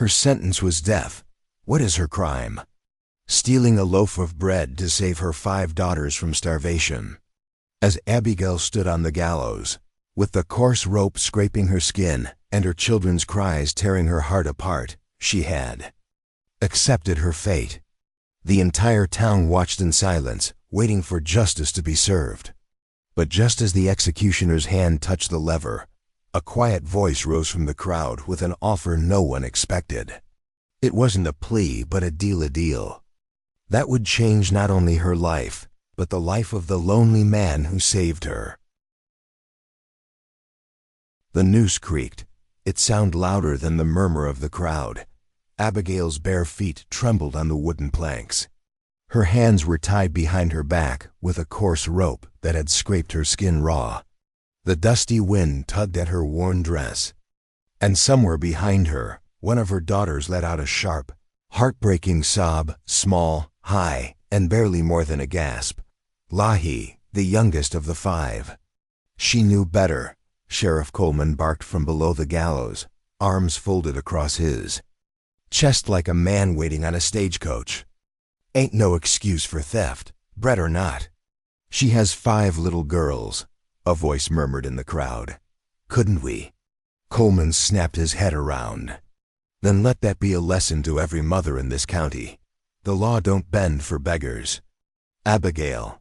Her sentence was death. What is her crime? Stealing a loaf of bread to save her 5 daughters from starvation. As Abigail stood on the gallows, with the coarse rope scraping her skin and her children's cries tearing her heart apart, she had accepted her fate. The entire town watched in silence, waiting for justice to be served. But just as the executioner's hand touched the lever, a quiet voice rose from the crowd with an offer no one expected. It wasn't a plea, but a deal. That would change not only her life, but the life of the lonely man who saved her. The noose creaked. It sounded louder than the murmur of the crowd. Abigail's bare feet trembled on the wooden planks. Her hands were tied behind her back with a coarse rope that had scraped her skin raw. The dusty wind tugged at her worn dress. And somewhere behind her, one of her daughters let out a sharp, heartbreaking sob, small, high, and barely more than a gasp. Lahi, the youngest of the 5. She knew better. Sheriff Coleman barked from below the gallows, arms folded across his chest like a man waiting on a stagecoach. Ain't no excuse for theft, bread or not. She has 5 little girls, a voice murmured in the crowd. Couldn't we? Coleman snapped his head around. Then let that be a lesson to every mother in this county. The law don't bend for beggars. Abigail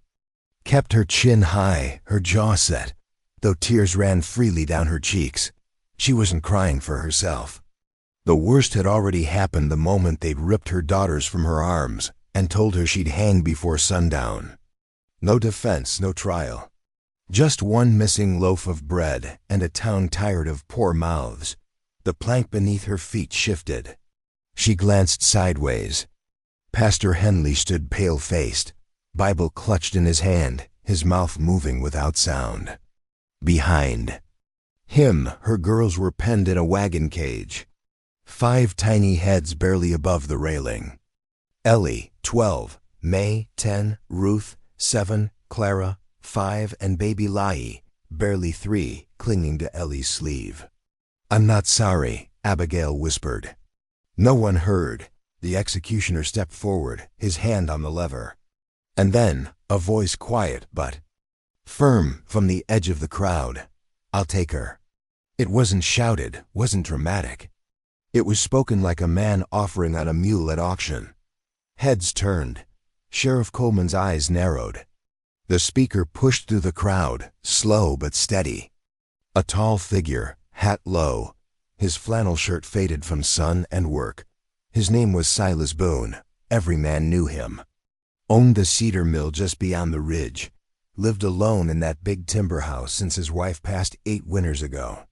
kept her chin high, her jaw set, though tears ran freely down her cheeks. She wasn't crying for herself. The worst had already happened the moment they'd ripped her daughters from her arms and told her she'd hang before sundown. No defense, no trial. Just one missing loaf of bread and a town tired of poor mouths. The plank beneath her feet shifted. She glanced sideways. Pastor Henley stood pale-faced, Bible clutched in his hand, his mouth moving without sound. Behind him, her girls were penned in a wagon cage. 5 tiny heads barely above the railing. Ellie, 12, May, 10, Ruth, 7, Clara, 5, and baby Lahi, barely 3, clinging to Ellie's sleeve. I'm not sorry, Abigail whispered. No one heard. The executioner stepped forward, his hand on the lever. And then, a voice quiet but firm from the edge of the crowd. I'll take her. It wasn't shouted, wasn't dramatic. It was spoken like a man offering on a mule at auction. Heads turned. Sheriff Coleman's eyes narrowed. The speaker pushed through the crowd, slow but steady. A tall figure, hat low, his flannel shirt faded from sun and work. His name was Silas Boone. Every man knew him. Owned the cedar mill just beyond the ridge. Lived alone in that big timber house since his wife passed 8 winters ago.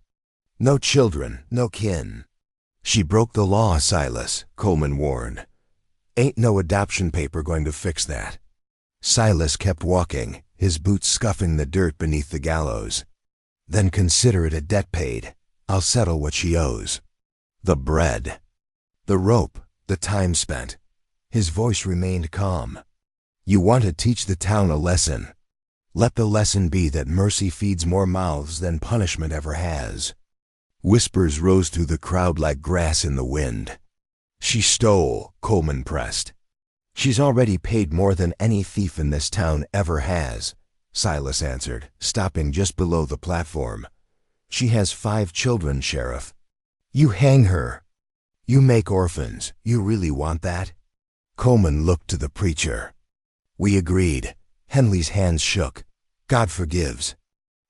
No children, no kin. She broke the law, Silas, Coleman warned. Ain't no adoption paper going to fix that. Silas kept walking, his boots scuffing the dirt beneath the gallows. Then consider it a debt paid. I'll settle what she owes. The bread. The rope, the time spent. His voice remained calm. You want to teach the town a lesson. Let the lesson be that mercy feeds more mouths than punishment ever has. Whispers rose through the crowd like grass in the wind. She stole, Coleman pressed. She's already paid more than any thief in this town ever has, Silas answered, stopping just below the platform. She has 5 children, Sheriff. You hang her. You make orphans. You really want that? Coleman looked to the preacher. We agreed. Henley's hands shook. God forgives.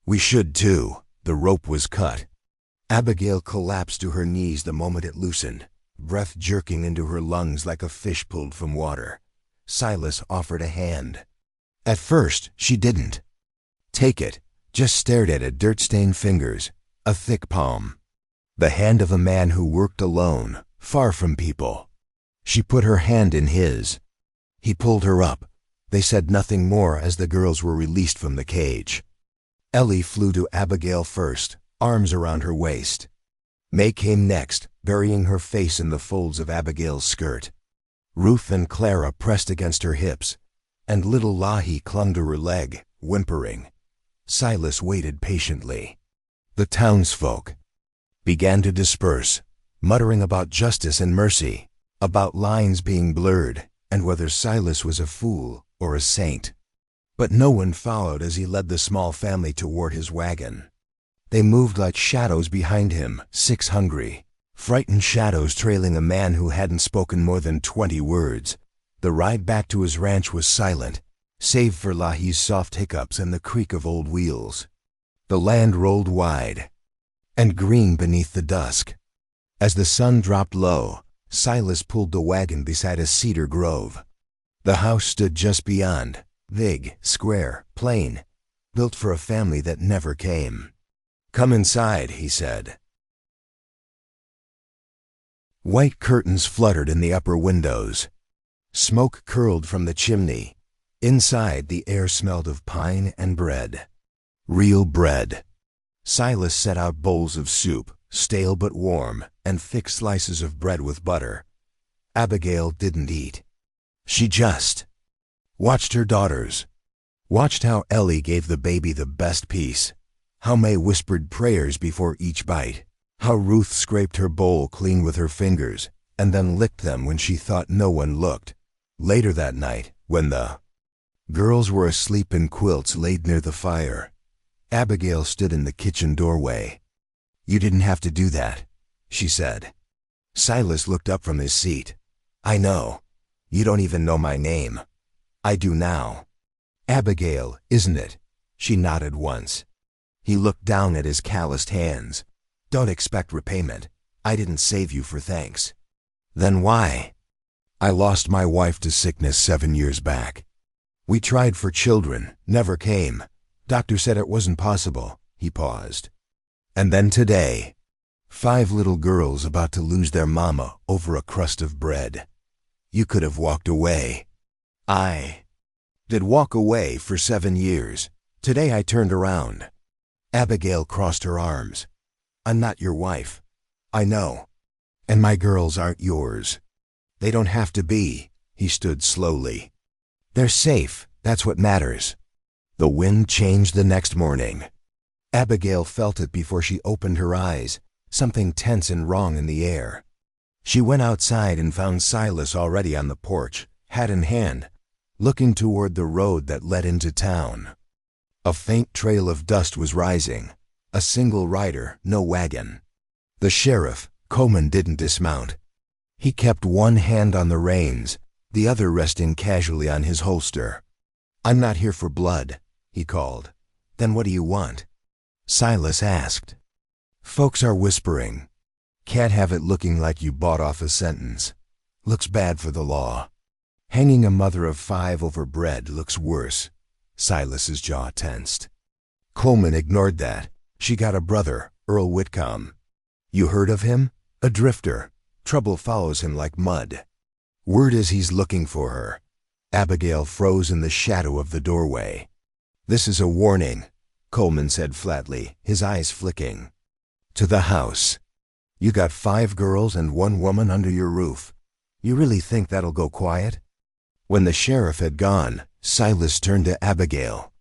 We should too. The rope was cut. Abigail collapsed to her knees the moment it loosened, breath jerking into her lungs like a fish pulled from water. Silas offered a hand. At first, she didn't take it, just stared at it, dirt-stained fingers, a thick palm. The hand of a man who worked alone, far from people. She put her hand in his. He pulled her up. They said nothing more as the girls were released from the cage. Ellie flew to Abigail first, arms around her waist. May came next, burying her face in the folds of Abigail's skirt. Ruth and Clara pressed against her hips, and little Lahi clung to her leg, whimpering. Silas waited patiently. The townsfolk began to disperse. muttering about justice and mercy, about lines being blurred, and whether Silas was a fool or a saint. But no one followed as he led the small family toward his wagon. They moved like shadows behind him, 6 hungry, frightened shadows trailing a man who hadn't spoken more than 20 words. The ride back to his ranch was silent, save for Lahi's soft hiccups and the creak of old wheels. The land rolled wide and green beneath the dusk. As the sun dropped low, Silas pulled the wagon beside a cedar grove. The house stood just beyond, big, square, plain, built for a family that never came. "Come inside," he said. White curtains fluttered in the upper windows. Smoke curled from the chimney. Inside, the air smelled of pine and bread. Real bread. Silas set out bowls of soup, stale but warm, and thick slices of bread with butter. Abigail didn't eat. She just watched her daughters. Watched how Ellie gave the baby the best piece. How May whispered prayers before each bite. How Ruth scraped her bowl clean with her fingers and then licked them when she thought no one looked. Later that night, when the girls were asleep in quilts laid near the fire, Abigail stood in the kitchen doorway. "You didn't have to do that," she said. Silas looked up from his seat. "I know. You don't even know my name. I do now." "Abigail, isn't it?" She nodded once. He looked down at his calloused hands. "Don't expect repayment. I didn't save you for thanks." "Then why?" "I lost my wife to sickness 7 years back. We tried for children, never came. Doctor said it wasn't possible." He paused. "And then today, 5 little girls about to lose their mama over a crust of bread. You could have walked away. I did walk away for 7 years. Today I turned around." Abigail crossed her arms. "I'm not your wife. I know. And my girls aren't yours. They don't have to be." He stood slowly. "They're safe. That's what matters." The wind changed the next morning. Abigail felt it before she opened her eyes, something tense and wrong in the air. She went outside and found Silas already on the porch, hat in hand, looking toward the road that led into town. A faint trail of dust was rising. A single rider, no wagon. The sheriff, Coleman, didn't dismount. He kept one hand on the reins, the other resting casually on his holster. "I'm not here for blood," he called. "Then what do you want?" Silas asked. "Folks are whispering. Can't have it looking like you bought off a sentence. Looks bad for the law. Hanging a mother of 5 over bread looks worse." Silas's jaw tensed. Coleman ignored that. "She got a brother, Earl Whitcomb. You heard of him? A drifter. Trouble follows him like mud. Word is he's looking for her." Abigail froze in the shadow of the doorway. "This is a warning," Coleman said flatly, his eyes flicking. "To the house. You got 5 girls and 1 woman under your roof. You really think that'll go quiet?" When the sheriff had gone, Silas turned to Abigail.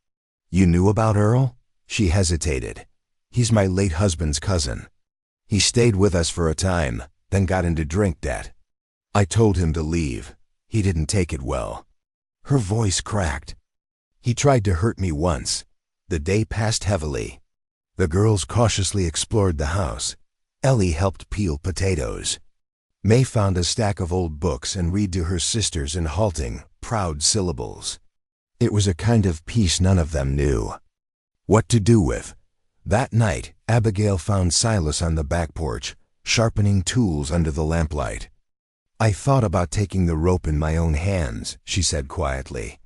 "You knew about Earl?" She hesitated. "He's my late husband's cousin. He stayed with us for a time, then got into drink debt. I told him to leave. He didn't take it well." Her voice cracked. "He tried to hurt me once." The day passed heavily. The girls cautiously explored the house. Ellie helped peel potatoes. May found a stack of old books and read to her sisters in halting, proud syllables. It was a kind of peace none of them knew what to do with. That night, Abigail found Silas on the back porch, sharpening tools under the lamplight. "I thought about taking the rope in my own hands," she said quietly.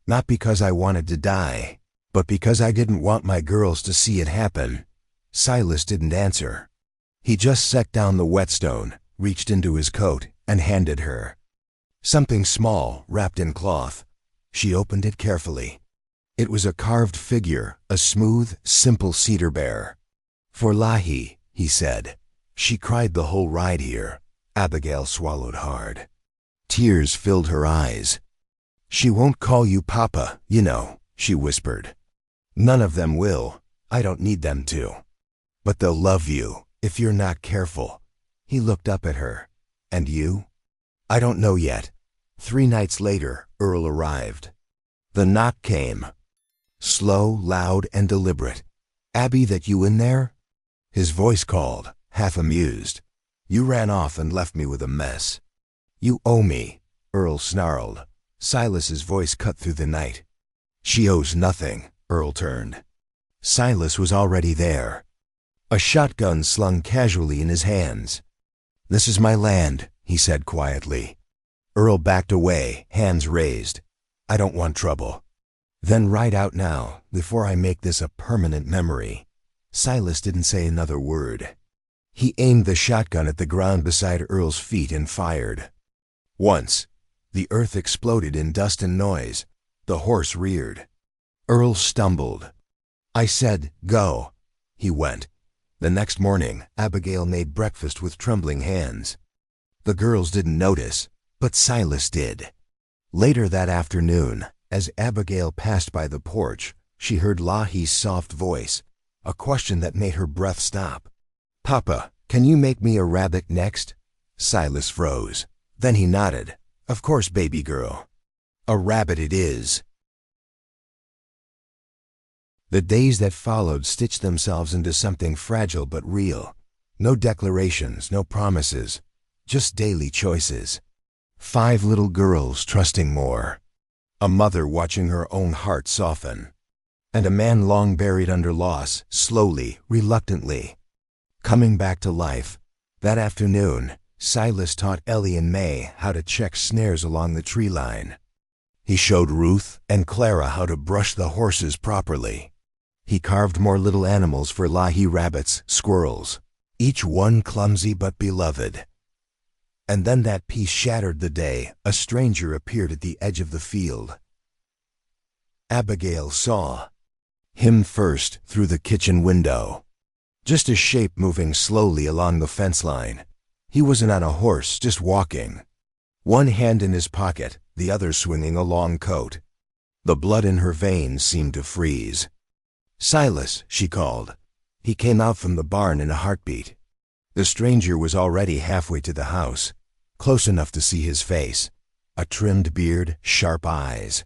"Not because I wanted to die, but because I didn't want my girls to see it happen." Silas didn't answer. He just set down the whetstone, reached into his coat, and handed her something small, wrapped in cloth. She opened it carefully. It was a carved figure, a smooth, simple cedar bear. "For Lahi," he said. "She cried the whole ride here." Abigail swallowed hard. Tears filled her eyes. "She won't call you Papa, you know," she whispered. "None of them will. I don't need them to. But they'll love you, if you're not careful." He looked up at her. And you? I don't know yet. 3 nights later, Earl arrived. The knock came. Slow, loud, and deliberate. Abby, that you in there? His voice called, half amused. You ran off and left me with a mess. You owe me, Earl snarled. Silas's voice cut through the night. She owes nothing, Earl turned. Silas was already there. A shotgun slung casually in his hands. This is my land, he said quietly. Earl backed away, hands raised. I don't want trouble. Then ride out now, before I make this a permanent memory. Silas didn't say another word. He aimed the shotgun at the ground beside Earl's feet and fired. Once, the earth exploded in dust and noise. The horse reared. Earl stumbled. I said, go. He went. The next morning, Abigail made breakfast with trembling hands. The girls didn't notice, but Silas did. Later that afternoon, as Abigail passed by the porch, she heard Lahi's soft voice, a question that made her breath stop. Papa, can you make me a rabbit next? Silas froze. Then he nodded. Of course, baby girl. A rabbit it is. The days that followed stitched themselves into something fragile but real. No declarations, no promises, just daily choices. 5 little girls trusting more. A mother watching her own heart soften. And a man long buried under loss, slowly, reluctantly, coming back to life. That afternoon, Silas taught Ellie and May how to check snares along the tree line. He showed Ruth and Clara how to brush the horses properly. He carved more little animals for Lahi rabbits, squirrels, each one clumsy but beloved. And then that piece shattered the day a stranger appeared at the edge of the field. Abigail saw him first through the kitchen window. Just a shape moving slowly along the fence line. He wasn't on a horse, just walking. One hand in his pocket, the other swinging a long coat. The blood in her veins seemed to freeze. Silas, she called. He came out from the barn in a heartbeat. The stranger was already halfway to the house, close enough to see his face. A trimmed beard, sharp eyes.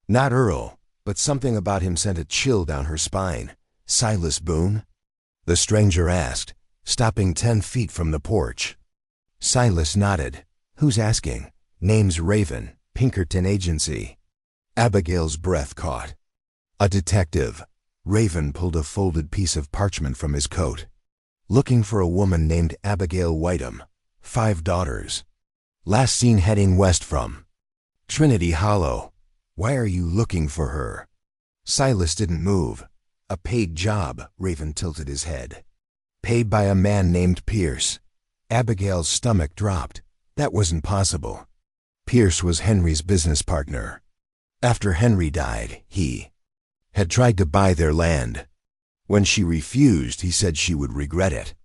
Not Earl, but something about him sent a chill down her spine. Silas Boone? The stranger asked, stopping 10 feet from the porch. Silas nodded. Who's asking? Name's Raven, Pinkerton Agency. Abigail's breath caught. A detective. Raven pulled a folded piece of parchment from his coat. Looking for a woman named Abigail Whiteham. 5 daughters. Last seen heading west from Trinity Hollow. Why are you looking for her? Silas didn't move. A paid job, Raven tilted his head. Paid by a man named Pierce. Abigail's stomach dropped. That wasn't possible. Pierce was Henry's business partner. After Henry died, he had tried to buy their land. When she refused, he said she would regret it.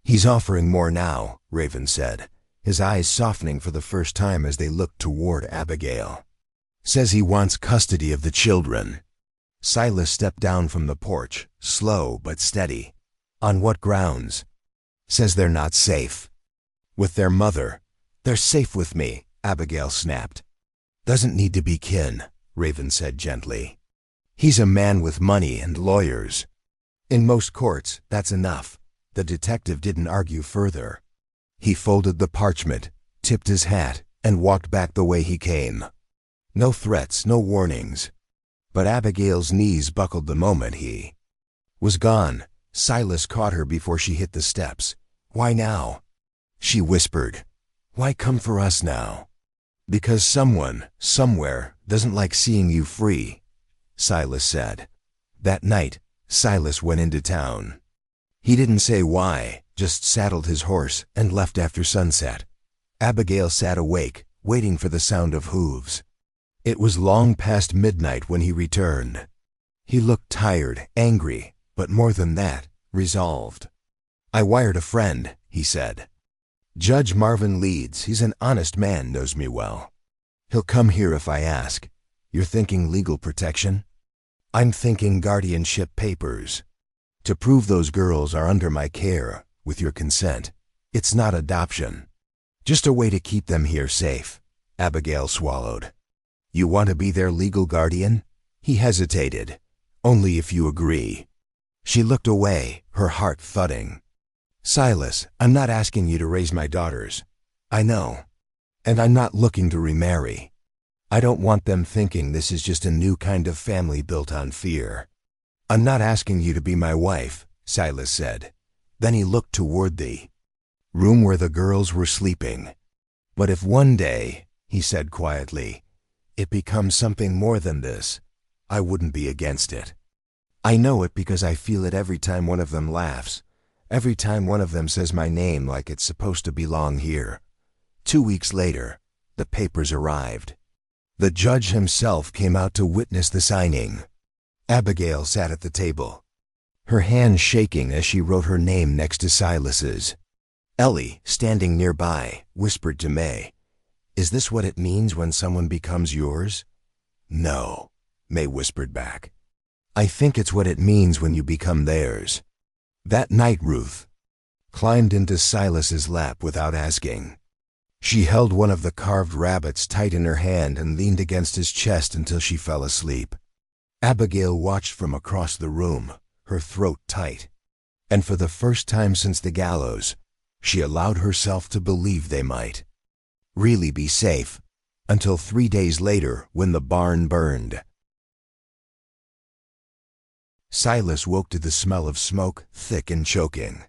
He's offering more now, Raven said, his eyes softening for the first time as they looked toward Abigail. Says he wants custody of the children. Silas stepped down from the porch, slow but steady. On what grounds? Says they're not safe. With their mother. They're safe with me, Abigail snapped. Doesn't need to be kin, Raven said gently. He's a man with money and lawyers. In most courts, that's enough. The detective didn't argue further. He folded the parchment, tipped his hat, and walked back the way he came. No threats, no warnings. But Abigail's knees buckled the moment he was gone. Silas caught her before she hit the steps. Why now? She whispered. Why come for us now? Because someone, somewhere, doesn't like seeing you free, Silas said. That night, Silas went into town. He didn't say why, just saddled his horse and left after sunset. Abigail sat awake, waiting for the sound of hooves. It was long past midnight when he returned. He looked tired, angry, but more than that, resolved. I wired a friend, he said. Judge Marvin Leeds, he's an honest man, knows me well. He'll come here if I ask. You're thinking legal protection? I'm thinking guardianship papers. To prove those girls are under my care, with your consent. It's not adoption. Just a way to keep them here safe. Abigail swallowed. You want to be their legal guardian? He hesitated. Only if you agree. She looked away, her heart thudding. Silas, I'm not asking you to raise my daughters. I know. And I'm not looking to remarry. I don't want them thinking this is just a new kind of family built on fear. I'm not asking you to be my wife, Silas said. Then he looked toward the room where the girls were sleeping. But if one day, he said quietly, it becomes something more than this, I wouldn't be against it. I know it because I feel it every time one of them laughs, every time one of them says my name like it's supposed to belong here. 2 weeks later, the papers arrived. The judge himself came out to witness the signing. Abigail sat at the table, her hand shaking as she wrote her name next to Silas's. Ellie, standing nearby, whispered to May, "Is this what it means when someone becomes yours?" "No," May whispered back. "I think it's what it means when you become theirs." That night Ruth climbed into Silas's lap without asking. She held one of the carved rabbits tight in her hand and leaned against his chest until she fell asleep. Abigail watched from across the room, her throat tight. And for the first time since the gallows, she allowed herself to believe they might really be safe, until 3 days later when the barn burned. Silas woke to the smell of smoke, thick and choking.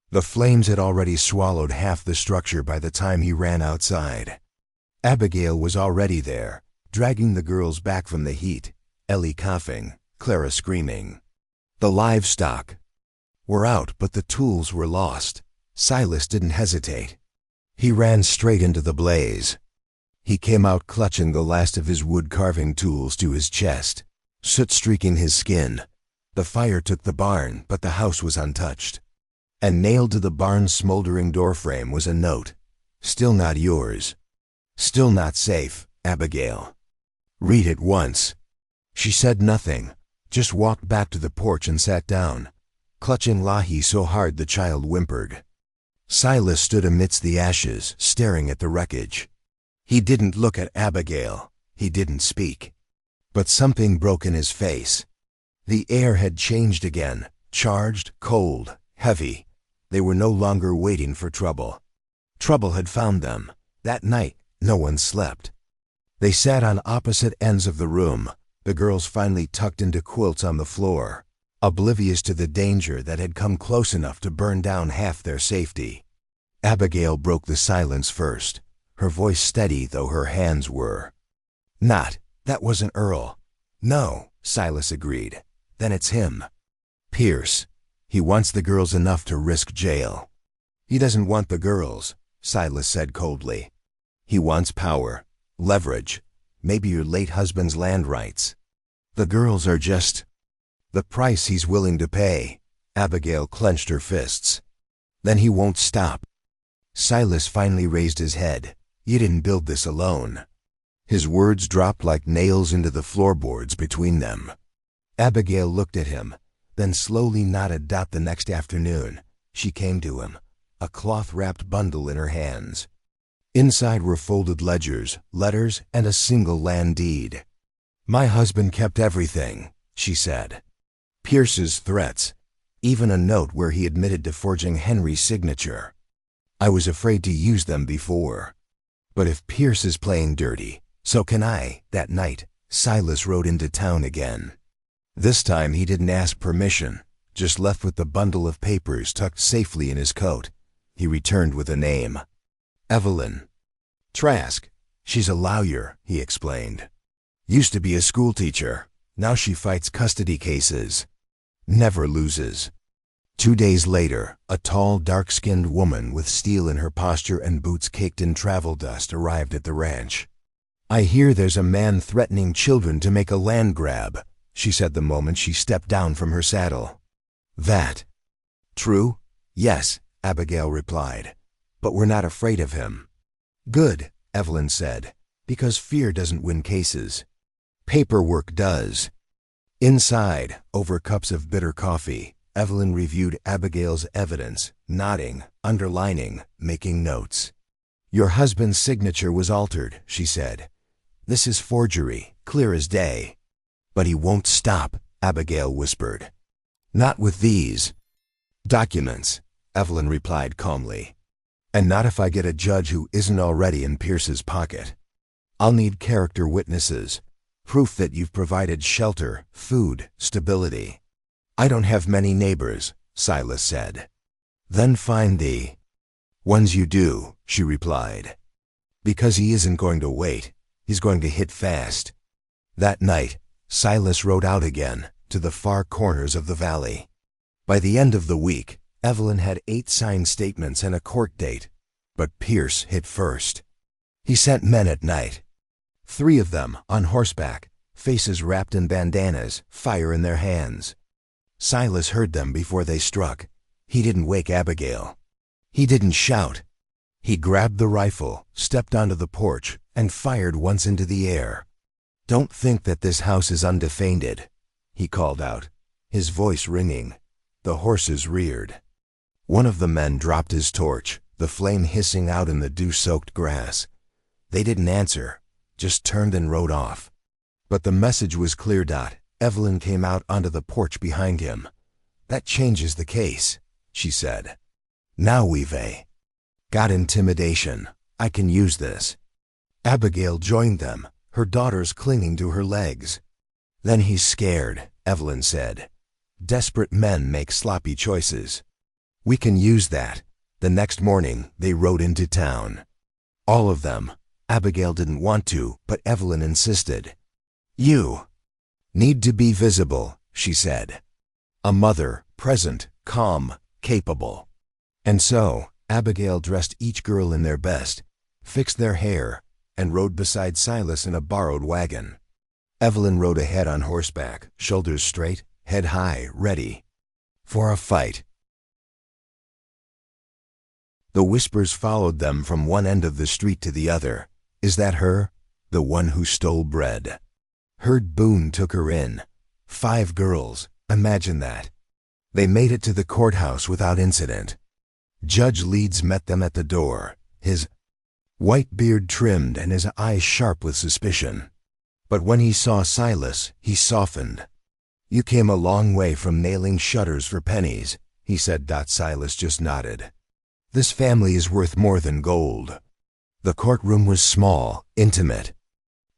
The flames had already swallowed half the structure by the time he ran outside. Abigail was already there, dragging the girls back from the heat, Ellie coughing, Clara screaming. The livestock were out, but the tools were lost. Silas didn't hesitate. He ran straight into the blaze. He came out clutching the last of his wood-carving tools to his chest, soot streaking his skin. The fire took the barn, but the house was untouched. And nailed to the barn's smoldering doorframe was a note. "Still not yours. Still not safe, Abigail. Read it once." She said nothing, just walked back to the porch and sat down, clutching Lahi so hard the child whimpered. Silas stood amidst the ashes, staring at the wreckage. He didn't look at Abigail. He didn't speak. But something broke in his face. The air had changed again, charged, cold, heavy. They were no longer waiting for trouble. Trouble had found them. That night, no one slept. They sat on opposite ends of the room, the girls finally tucked into quilts on the floor, oblivious to the danger that had come close enough to burn down half their safety. Abigail broke the silence first, her voice steady though her hands were. That wasn't Earl." "No," Silas agreed. "Then it's him. Pierce. He wants the girls enough to risk jail." "He doesn't want the girls," Silas said coldly. "He wants power, leverage, maybe your late husband's land rights. The girls are just the price he's willing to pay." Abigail clenched her fists. "Then he won't stop." Silas finally raised his head. "You didn't build this alone." His words dropped like nails into the floorboards between them. Abigail looked at him, then slowly nodded. The next afternoon, she came to him, a cloth-wrapped bundle in her hands. Inside were folded ledgers, letters, and a single land deed. "My husband kept everything," she said. Pierce's threats, even a note where he admitted to forging Henry's signature. "I was afraid to use them before. But if Pierce is playing dirty, so can I." That night, Silas rode into town again. This time he didn't ask permission, just left with the bundle of papers tucked safely in his coat. He returned with a name. "Evelyn Trask. She's a lawyer," he explained. "Used to be a schoolteacher. Now she fights custody cases. Never loses." 2 days later, a tall, dark-skinned woman with steel in her posture and boots caked in travel dust arrived at the ranch. "I hear there's a man threatening children to make a land grab," she said the moment she stepped down from her saddle. "That true?" "Yes," Abigail replied. "But we're not afraid of him." "Good," Evelyn said, "because fear doesn't win cases. Paperwork does." Inside, over cups of bitter coffee, Evelyn reviewed Abigail's evidence, nodding, underlining, making notes. "Your husband's signature was altered," she said. "This is forgery, clear as day." "But he won't stop," Abigail whispered. "Not with these documents," Evelyn replied calmly. "And not if I get a judge who isn't already in Pierce's pocket. I'll need character witnesses, proof that you've provided shelter, food, stability." "I don't have many neighbors," Silas said. "Then find the ones you do," she replied. "Because he isn't going to wait. He's going to hit fast." That night, Silas rode out again to the far corners of the valley. By the end of the week, Evelyn had 8 signed statements and a court date, but Pierce hit first. He sent men at night. 3 of them, on horseback, faces wrapped in bandanas, fire in their hands. Silas heard them before they struck. He didn't wake Abigail. He didn't shout. He grabbed the rifle, stepped onto the porch, and fired once into the air. "Don't think that this house is undefended," he called out, his voice ringing. The horses reared. One of the men dropped his torch, the flame hissing out in the dew-soaked grass. They didn't answer, just turned and rode off. But the message was clear. Evelyn came out onto the porch behind him. "That changes the case," she said. "Now we've got intimidation. I can use this." Abigail joined them, her daughters clinging to her legs. "Then he's scared," Evelyn said. "Desperate men make sloppy choices. We can use that." The next morning, they rode into town. All of them. Abigail didn't want to, but Evelyn insisted. "You need to be visible," she said. "A mother, present, calm, capable." And so, Abigail dressed each girl in their best, fixed their hair, and rode beside Silas in a borrowed wagon. Evelyn rode ahead on horseback, shoulders straight, head high, ready for a fight. The whispers followed them from one end of the street to the other. "Is that her? The one who stole bread? Heard Boone took her in. 5 girls, imagine that." They made it to the courthouse without incident. Judge Leeds met them at the door, his white beard trimmed and his eyes sharp with suspicion. But when he saw Silas, he softened. "You came a long way from nailing shutters for pennies," he said. Silas just nodded. "This family is worth more than gold." The courtroom was small, intimate.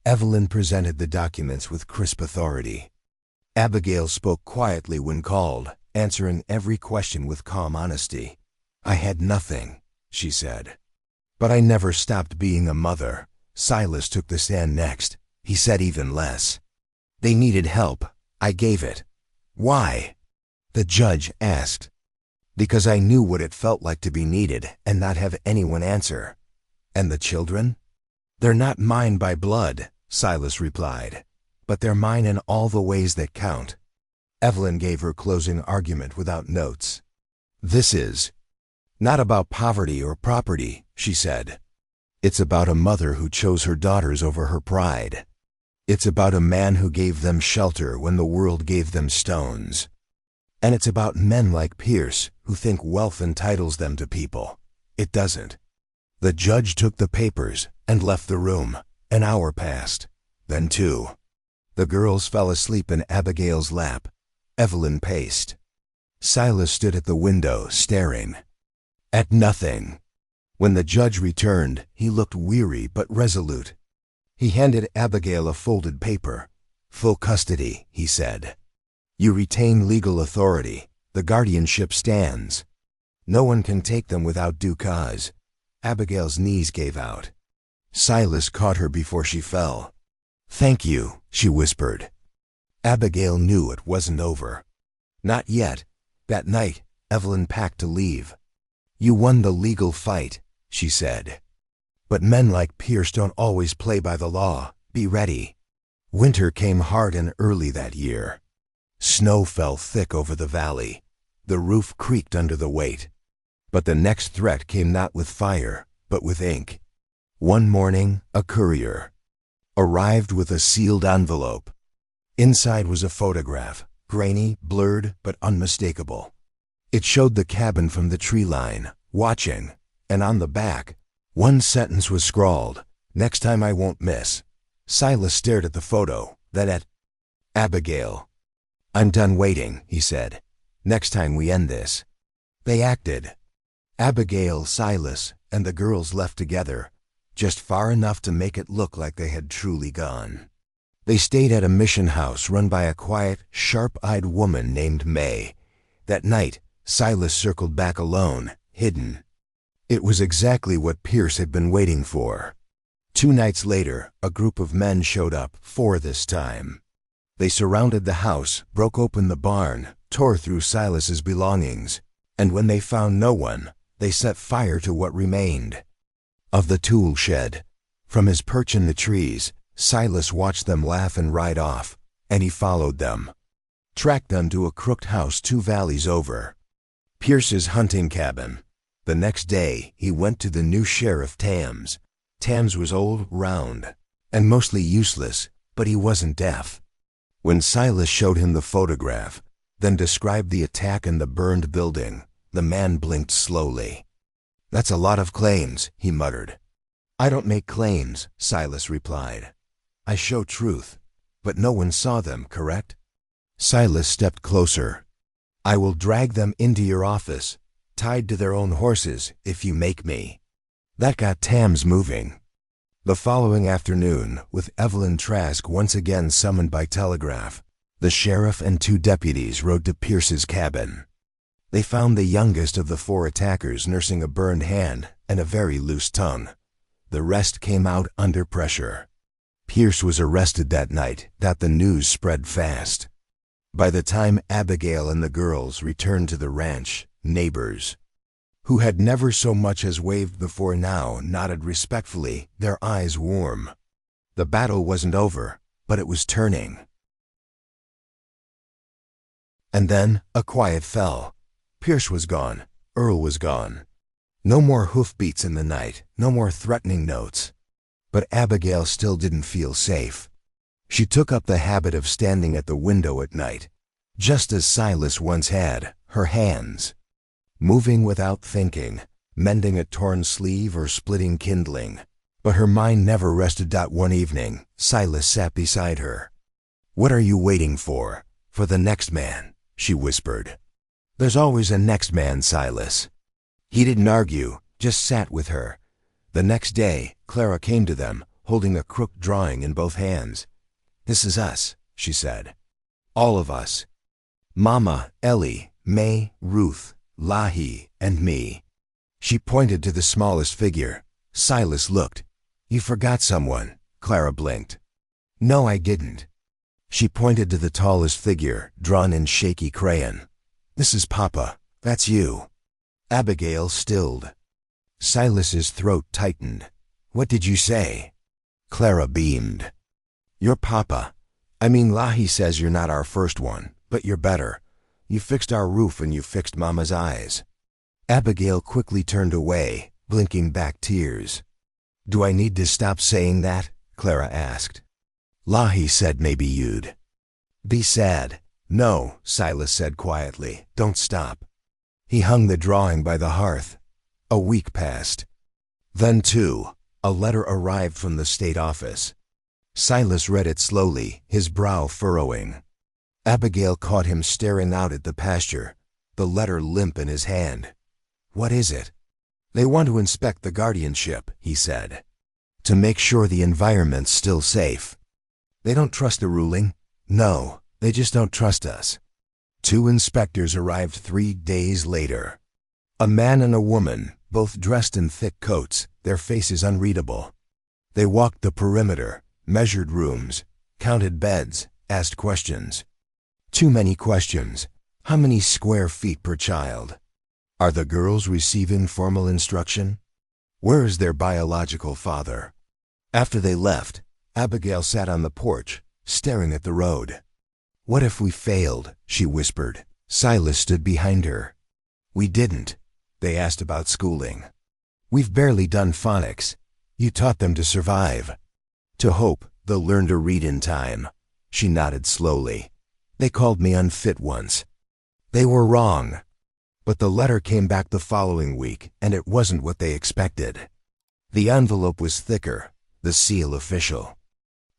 Evelyn presented the documents with crisp authority. Abigail spoke quietly when called, answering every question with calm honesty. "I had nothing," she said. "But I never stopped being a mother." Silas took the stand next. He said even less. "They needed help. I gave it." "Why?" the judge asked. "Because I knew what it felt like to be needed and not have anyone answer." "And the children?" "They're not mine by blood," Silas replied, "but they're mine in all the ways that count." Evelyn gave her closing argument without notes. "This is not about poverty or property," she said. "It's about a mother who chose her daughters over her pride. It's about a man who gave them shelter when the world gave them stones. And it's about men like Pierce who think wealth entitles them to people. It doesn't." The judge took the papers and left the room. An hour passed, then 2. The girls fell asleep in Abigail's lap. Evelyn paced. Silas stood at the window, staring at nothing. When the judge returned, he looked weary but resolute. He handed Abigail a folded paper. "Full custody," he said. "You retain legal authority. The guardianship stands. No one can take them without due cause." Abigail's knees gave out. Silas caught her before she fell. "Thank you," she whispered. Abigail knew it wasn't over. Not yet. That night, Evelyn packed to leave. "You won the legal fight," she said. "But men like Pierce don't always play by the law. Be ready." Winter came hard and early that year. Snow fell thick over the valley. The roof creaked under the weight. But the next threat came not with fire, but with ink. One morning, a courier arrived with a sealed envelope. Inside was a photograph, grainy, blurred, but unmistakable. It showed the cabin from the tree line, watching, and on the back, one sentence was scrawled, "Next time I won't miss." Silas stared at the photo, then at Abigail. "I'm done waiting," he said. "Next time we end this." They acted. Abigail, Silas, and the girls left together, just far enough to make it look like they had truly gone. They stayed at a mission house run by a quiet, sharp-eyed woman named May. That night, Silas circled back alone, hidden. It was exactly what Pierce had been waiting for. 2 nights later, a group of men showed up, 4 this time. They surrounded the house, broke open the barn, tore through Silas's belongings, and when they found no one, they set fire to what remained of the tool shed. From his perch in the trees, Silas watched them laugh and ride off, and he followed them, tracked them to a crooked house 2 valleys over, Pierce's hunting cabin. The next day, he went to the new sheriff, Tams. Tams was old, round, and mostly useless, but he wasn't deaf. When Silas showed him the photograph, then described the attack and the burned building, the man blinked slowly. "That's a lot of claims," he muttered. "I don't make claims," Silas replied. "I show truth, but no one saw them, correct?" Silas stepped closer. "I will drag them into your office, tied to their own horses, if you make me." That got Tams moving. The following afternoon, with Evelyn Trask once again summoned by telegraph, the sheriff and 2 deputies rode to Pierce's cabin. They found the youngest of the 4 attackers nursing a burned hand and a very loose tongue. The rest came out under pressure. Pierce was arrested that night. The news spread fast. By the time Abigail and the girls returned to the ranch, neighbors, who had never so much as waved before, now nodded respectfully, their eyes warm. The battle wasn't over, but it was turning. And then a quiet fell. Pierce was gone. Earl was gone. No more hoofbeats in the night, no more threatening notes. But Abigail still didn't feel safe. She took up the habit of standing at the window at night, just as Silas once had, her hands moving without thinking, mending a torn sleeve or splitting kindling. But her mind never rested. One evening, Silas sat beside her. "What are you waiting for? For the next man," she whispered. "There's always a next man, Silas." He didn't argue, just sat with her. The next day, Clara came to them, holding a crooked drawing in both hands. "This is us," she said. "All of us. Mama, Ellie, May, Ruth, Lahi, and me." She pointed to the smallest figure. Silas looked. "You forgot someone." Clara blinked. "No, I didn't." She pointed to the tallest figure, drawn in shaky crayon. "This is Papa. That's you." Abigail stilled. Silas's throat tightened. "What did you say?" Clara beamed. "You're Papa. I mean, Lahi says you're not our first one, but you're better. You fixed our roof and you fixed Mama's eyes." Abigail quickly turned away, blinking back tears. "Do I need to stop saying that?" Clara asked. Lahi said maybe you'd be sad. "No," Silas said quietly. "Don't stop." He hung the drawing by the hearth. A week passed. Then, too, a letter arrived from the state office. Silas read it slowly, his brow furrowing. Abigail caught him staring out at the pasture, the letter limp in his hand. "What is it?" "They want to inspect the guardianship," he said, "to make sure the environment's still safe." "They don't trust the ruling?" "No, they just don't trust us." 2 inspectors arrived 3 days later. A man and a woman, both dressed in thick coats, their faces unreadable. They walked the perimeter, measured rooms, counted beds, asked questions. Too many questions. How many square feet per child? Are the girls receiving formal instruction? Where is their biological father? After they left, Abigail sat on the porch, staring at the road. "What if we failed?" she whispered. Silas stood behind her. "We didn't." They asked about schooling. "We've barely done phonics. You taught them to survive. To hope they'll learn to read in time." She nodded slowly. "They called me unfit once. They were wrong. But the letter came back the following week, and it wasn't what they expected. The envelope was thicker, the seal official.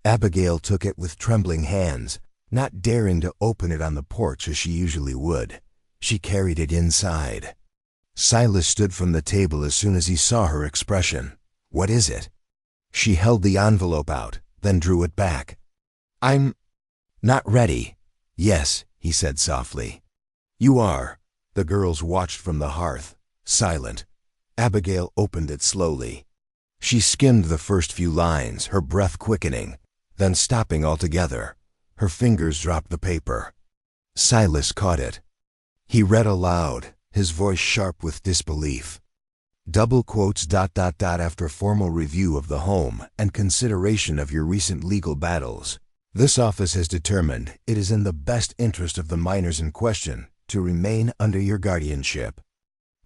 Abigail took it with trembling hands, not daring to open it on the porch as she usually would. She carried it inside. Silas stood from the table as soon as he saw her expression. "What is it?" She held the envelope out, then drew it back. "I'm not ready." "Yes," he said softly. "You are." The girls watched from the hearth, silent. Abigail opened it slowly. She skimmed the first few lines, her breath quickening, then stopping altogether. Her fingers dropped the paper. Silas caught it. He read aloud, his voice sharp with disbelief. Double quotes ... After formal review of the home and consideration of your recent legal battles, this office has determined it is in the best interest of the minors in question to remain under your guardianship.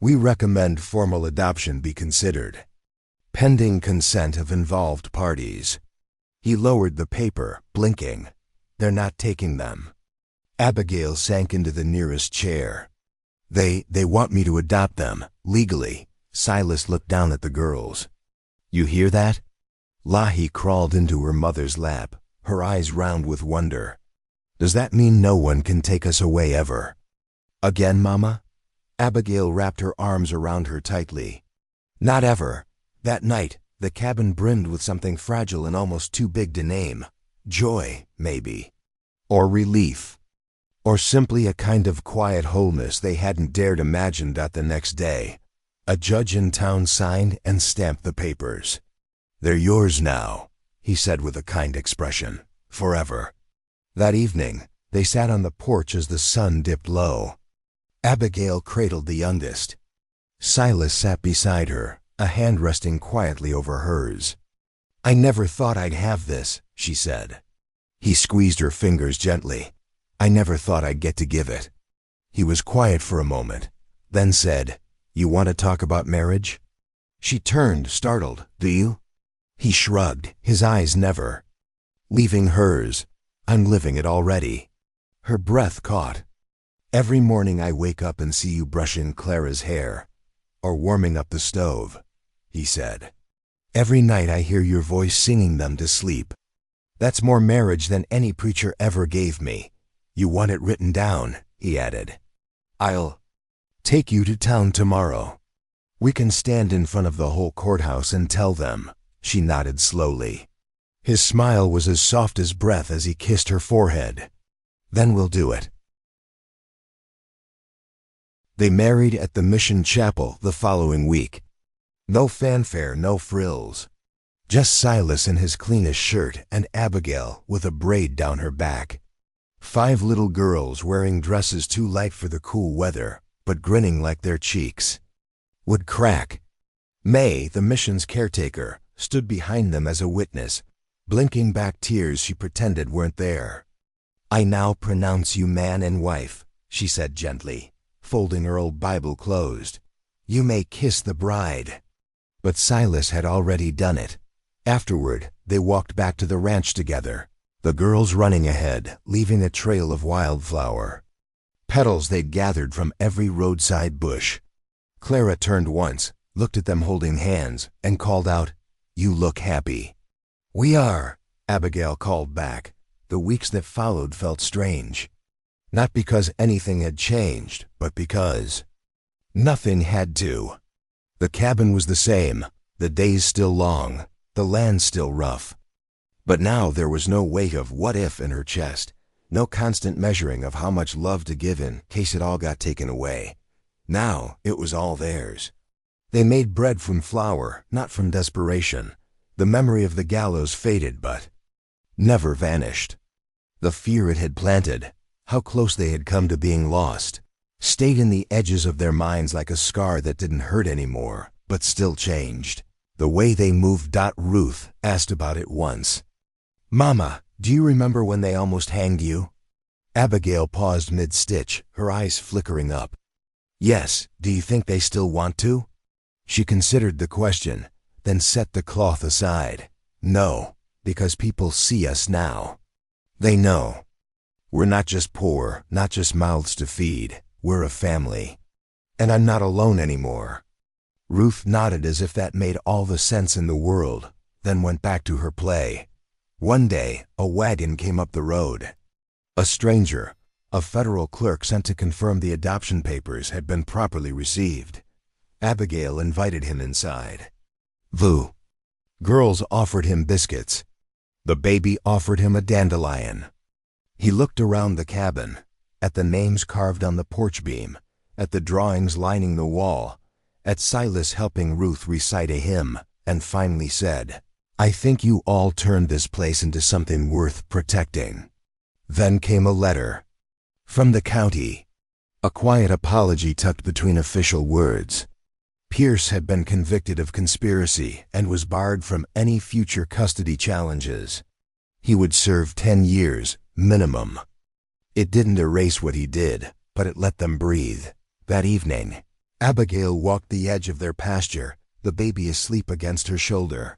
We recommend formal adoption be considered, pending consent of involved parties. He lowered the paper, blinking. "They're not taking them." Abigail sank into the nearest chair. They want me to adopt them, legally." Silas looked down at the girls. "You hear that?" Lahi crawled into her mother's lap, her eyes round with wonder. "Does that mean no one can take us away ever?" "Again, Mama?" Abigail wrapped her arms around her tightly. "Not ever. That night, the cabin brimmed with something fragile and almost too big to name. Joy, maybe. Or relief. Or simply a kind of quiet wholeness they hadn't dared imagine. The next day, a judge in town signed and stamped the papers. "They're yours now," he said with a kind expression. "Forever." That evening, they sat on the porch as the sun dipped low. Abigail cradled the youngest. Silas sat beside her, a hand resting quietly over hers. "I never thought I'd have this," she said. He squeezed her fingers gently. "I never thought I'd get to give it." He was quiet for a moment, then said, "You want to talk about marriage?" She turned, startled. "Do you?" He shrugged, his eyes never leaving hers. "I'm living it already." Her breath caught. "Every morning I wake up and see you brushing Clara's hair, or warming up the stove," he said. "Every night I hear your voice singing them to sleep. That's more marriage than any preacher ever gave me. You want it written down," he added. "I'll take you to town tomorrow. We can stand in front of the whole courthouse and tell them." She nodded slowly. His smile was as soft as breath as he kissed her forehead. "Then we'll do it." They married at the mission chapel the following week. No fanfare, no frills. Just Silas in his cleanest shirt and Abigail with a braid down her back. 5 little girls wearing dresses too light for the cool weather, but grinning like their cheeks would crack. May, the mission's caretaker, stood behind them as a witness, blinking back tears she pretended weren't there. "I now pronounce you man and wife," she said gently, folding her old Bible closed. "You may kiss the bride." But Silas had already done it. Afterward, they walked back to the ranch together, the girls running ahead, leaving a trail of wildflower petals they'd gathered from every roadside bush. Clara turned once, looked at them holding hands, and called out, "You look happy." "We are," Abigail called back. The weeks that followed felt strange. Not because anything had changed, but because nothing had to. The cabin was the same, the days still long, the land still rough. But now there was no weight of what if in her chest, no constant measuring of how much love to give in case it all got taken away. Now it was all theirs. They made bread from flour, not from desperation. The memory of the gallows faded but never vanished. The fear it had planted, how close they had come to being lost, stayed in the edges of their minds like a scar that didn't hurt anymore, but still changed. The way they moved. Ruth asked about it once. "Mama, do you remember when they almost hanged you?" Abigail paused mid-stitch, her eyes flickering up. "Yes, do you think they still want to?" She considered the question, then set the cloth aside. "No, because people see us now. They know. We're not just poor, not just mouths to feed. We're a family." And I'm not alone anymore. Ruth nodded as if that made all the sense in the world, then went back to her play. One day, a wagon came up the road. A stranger, a federal clerk sent to confirm the adoption papers had been properly received. Abigail invited him inside. The girls offered him biscuits. The baby offered him a dandelion. He looked around the cabin, at the names carved on the porch beam, at the drawings lining the wall, at Silas helping Ruth recite a hymn, and finally said, "I think you all turned this place into something worth protecting." Then came a letter. From the county. A quiet apology tucked between official words. Pierce had been convicted of conspiracy and was barred from any future custody challenges. He would serve 10 years, minimum. It didn't erase what he did, but it let them breathe. That evening, Abigail walked the edge of their pasture, the baby asleep against her shoulder.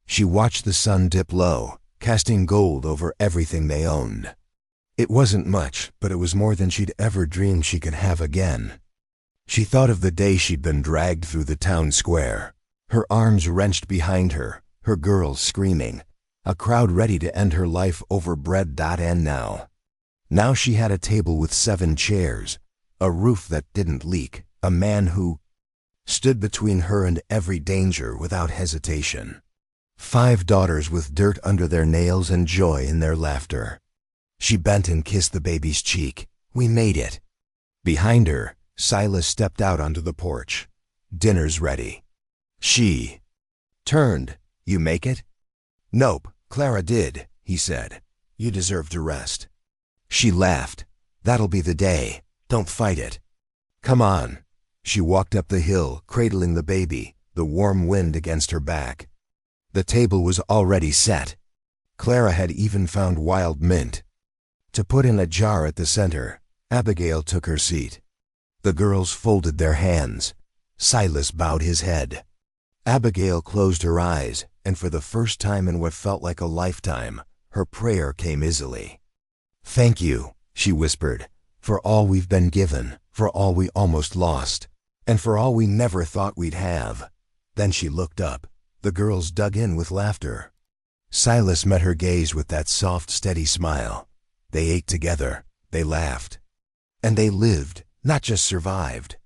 She watched the sun dip low, casting gold over everything they owned. It wasn't much, but it was more than she'd ever dreamed she could have again. She thought of the day she'd been dragged through the town square, her arms wrenched behind her, her girls screaming, a crowd ready to end her life over bread. And now she had a table with 7 chairs, a roof that didn't leak, a man who stood between her and every danger without hesitation. 5 daughters with dirt under their nails and joy in their laughter. She bent and kissed the baby's cheek. "We made it." Behind her, Silas stepped out onto the porch. "Dinner's ready." She turned. "You make it?" "Nope, Clara did," he said. "You deserve to rest." She laughed. "That'll be the day. Don't fight it." "Come on." She walked up the hill, cradling the baby, the warm wind against her back. The table was already set. Clara had even found wild mint. To put in a jar at the center, Abigail took her seat. The girls folded their hands. Silas bowed his head. Abigail closed her eyes, and for the first time in what felt like a lifetime, her prayer came easily. "Thank you," she whispered, "for all we've been given, for all we almost lost, and for all we never thought we'd have." Then she looked up. The girls dug in with laughter. Silas met her gaze with that soft, steady smile. They ate together, they laughed. And they lived, not just survived.